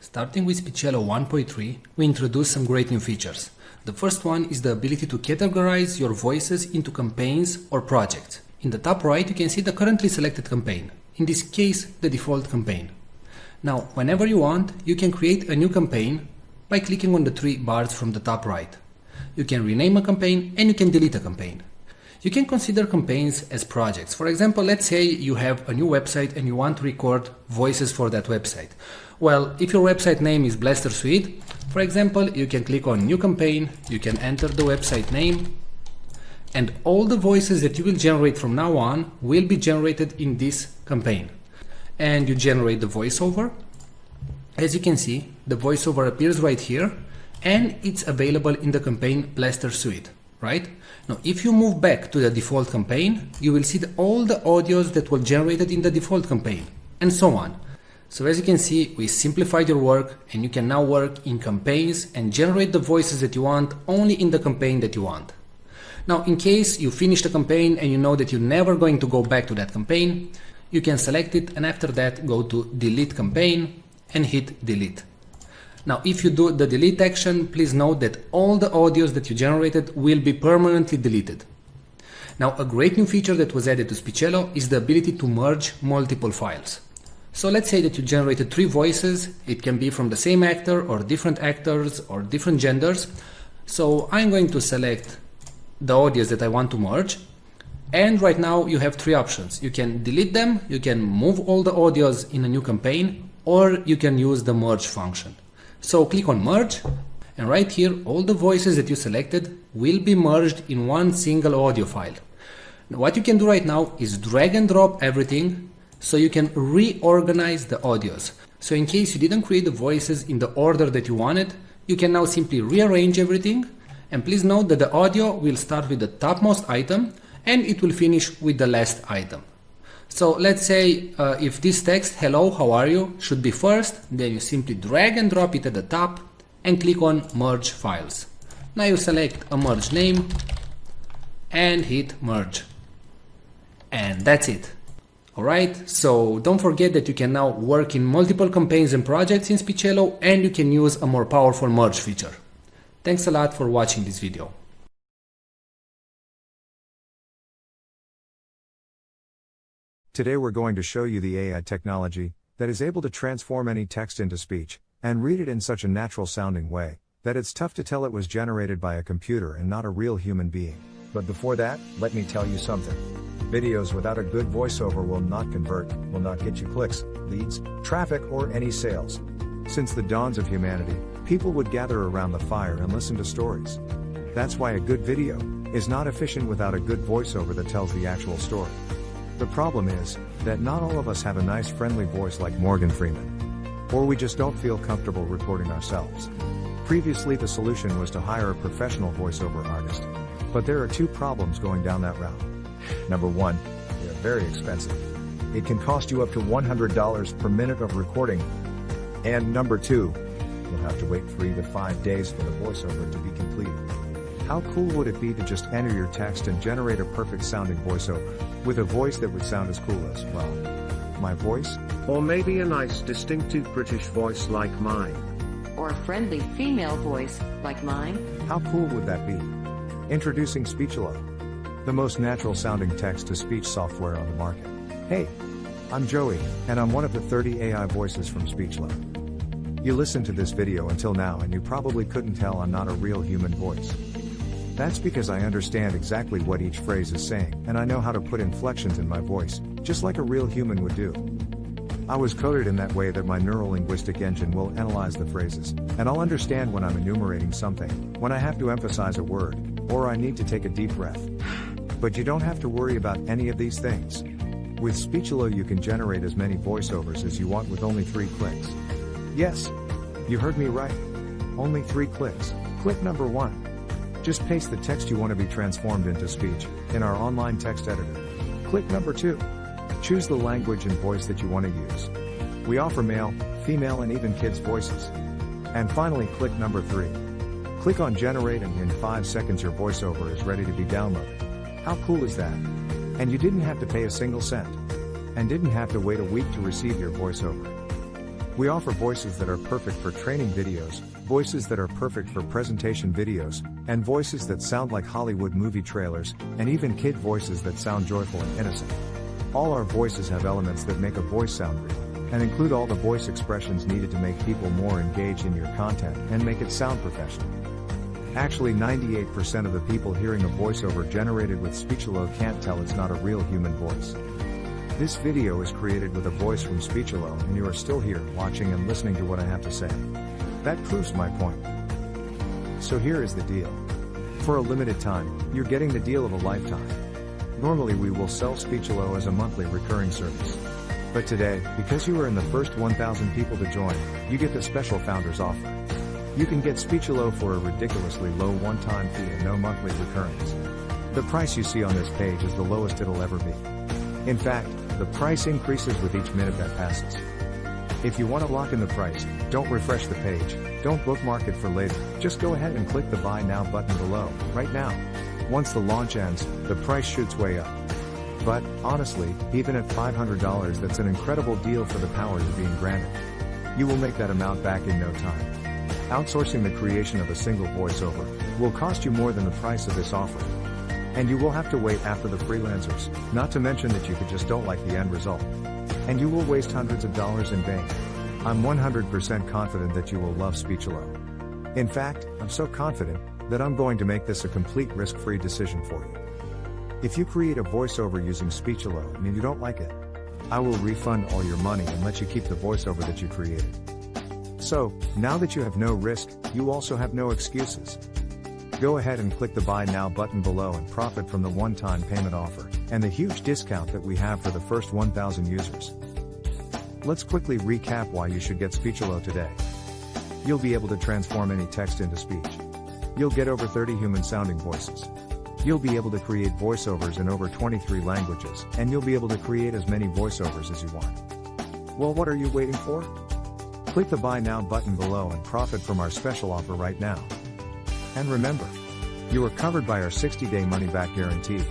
Starting with Speechelo 1.3, we introduced some great new features. The first one is the ability to categorize your voices into campaigns or projects. In the top right, you can see the currently selected campaign. In this case, the default campaign. Now, whenever you want, you can create a new campaign by clicking on the three bars from the top right. You can rename a campaign and you can delete a campaign. You can consider campaigns as projects. For example, let's say you have a new website and you want to record voices for that website. Well, if your website name is Blaster Suite, for example, you can click on New Campaign, you can enter the website name, and all the voices that you will generate from now on will be generated in this campaign. And you generate the voiceover. As you can see, the voiceover appears right here, and it's available in the campaign Blaster Suite, right? Now, if you move back to the default campaign, you will see all the audios that were generated in the default campaign, and so on. So as you can see, we simplified your work, and you can now work in campaigns and generate the voices that you want only in the campaign that you want. Now, in case you finish the campaign and you know that you're never going to go back to that campaign, you can select it and after that go to Delete Campaign and hit Delete. Now, if you do the delete action, please note that all the audios that you generated will be permanently deleted. Now, a great new feature that was added to Speechelo is the ability to merge multiple files. So let's say that you generated 3 voices. It can be from the same actor or different actors or different genders. So I'm going to select the audios that I want to merge. And right now you have 3 options. You can delete them, you can move all the audios in a new campaign, or you can use the merge function. So click on merge, and right here all the voices that you selected will be merged in one single audio file. Now, what you can do right now is drag and drop everything so you can reorganize the audios. So in case you didn't create the voices in the order that you wanted, you can now simply rearrange everything. And please note that the audio will start with the topmost item and it will finish with the last item. So let's say if this text, hello, how are you, should be first, then you simply drag and drop it at the top and click on merge files. Now you select a merge name and hit merge. And that's it. Alright, so don't forget that you can now work in multiple campaigns and projects in Speechelo, and you can use a more powerful merge feature. Thanks a lot for watching this video. Today we're going to show you the AI technology that is able to transform any text into speech and read it in such a natural sounding way that it's tough to tell it was generated by a computer and not a real human being. But before that, let me tell you something. Videos without a good voiceover will not convert, will not get you clicks, leads, traffic, or any sales. Since the dawns of humanity, people would gather around the fire and listen to stories. That's why a good video is not efficient without a good voiceover that tells the actual story. The problem is that not all of us have a nice friendly voice like Morgan Freeman. Or we just don't feel comfortable recording ourselves. Previously the solution was to hire a professional voiceover artist. But there are 2 problems going down that route. Number 1, they are very expensive. It can cost you up to $100 per minute of recording. And number 2, you'll have to wait 3 to 5 days for the voiceover to be completed. How cool would it be to just enter your text and generate a perfect sounding voiceover, with a voice that would sound as cool as, well, my voice? Or maybe a nice distinctive British voice like mine. Or a friendly female voice like mine? How cool would that be? Introducing Speechelo, the most natural sounding text-to-speech software on the market. Hey, I'm Joey, and I'm one of the 30 AI voices from Speechelo. You listened to this video until now and you probably couldn't tell I'm not a real human voice. That's because I understand exactly what each phrase is saying, and I know how to put inflections in my voice, just like a real human would do. I was coded in that way that my neuro-linguistic engine will analyze the phrases, and I'll understand when I'm enumerating something, when I have to emphasize a word, or I need to take a deep breath. But you don't have to worry about any of these things. With Speechelo you can generate as many voiceovers as you want with only 3 clicks. Yes, you heard me right. Only 3 clicks. Click number 1. Just paste the text you want to be transformed into speech in our online text editor. Click number 2. Choose the language and voice that you want to use. We offer male, female, and even kids' voices. And finally, click number 3. Click on generate and in 5 seconds your voiceover is ready to be downloaded. How cool is that? And you didn't have to pay a single cent. And didn't have to wait a week to receive your voiceover. We offer voices that are perfect for training videos, voices that are perfect for presentation videos, and voices that sound like Hollywood movie trailers, and even kid voices that sound joyful and innocent. All our voices have elements that make a voice sound real, and include all the voice expressions needed to make people more engaged in your content and make it sound professional. Actually, 98% of the people hearing a voiceover generated with Speechelo can't tell it's not a real human voice. This video is created with a voice from Speechelo, and you are still here, watching and listening to what I have to say. That proves my point. So here is the deal. For a limited time, you're getting the deal of a lifetime. Normally we will sell Speechelo as a monthly recurring service. But today, because you are in the first 1,000 people to join, you get the special founders offer. You can get Speechelo for a ridiculously low one-time fee and no monthly recurrings. The price you see on this page is the lowest it'll ever be. In fact, the price increases with each minute that passes. If you want to lock in the price, don't refresh the page, don't bookmark it for later, just go ahead and click the Buy Now button below, right now. Once the launch ends, the price shoots way up. But, honestly, even at $500 that's an incredible deal for the power you're being granted. You will make that amount back in no time. Outsourcing the creation of a single voiceover will cost you more than the price of this offer. And you will have to wait after the freelancers, not to mention that you just don't like the end result. And you will waste hundreds of dollars in vain. I'm 100% confident that you will love Speechelo. In fact, I'm so confident that I'm going to make this a complete risk-free decision for you. If you create a voiceover using Speechelo and you don't like it, I will refund all your money and let you keep the voiceover that you created. So, now that you have no risk, you also have no excuses. Go ahead and click the Buy Now button below and profit from the one-time payment offer, and the huge discount that we have for the first 1,000 users. Let's quickly recap why you should get Speechelo today. You'll be able to transform any text into speech. You'll get over 30 human-sounding voices. You'll be able to create voiceovers in over 23 languages, and you'll be able to create as many voiceovers as you want. Well, what are you waiting for? Click the Buy Now button below and profit from our special offer right now. And remember, you are covered by our 60-day money-back guarantee.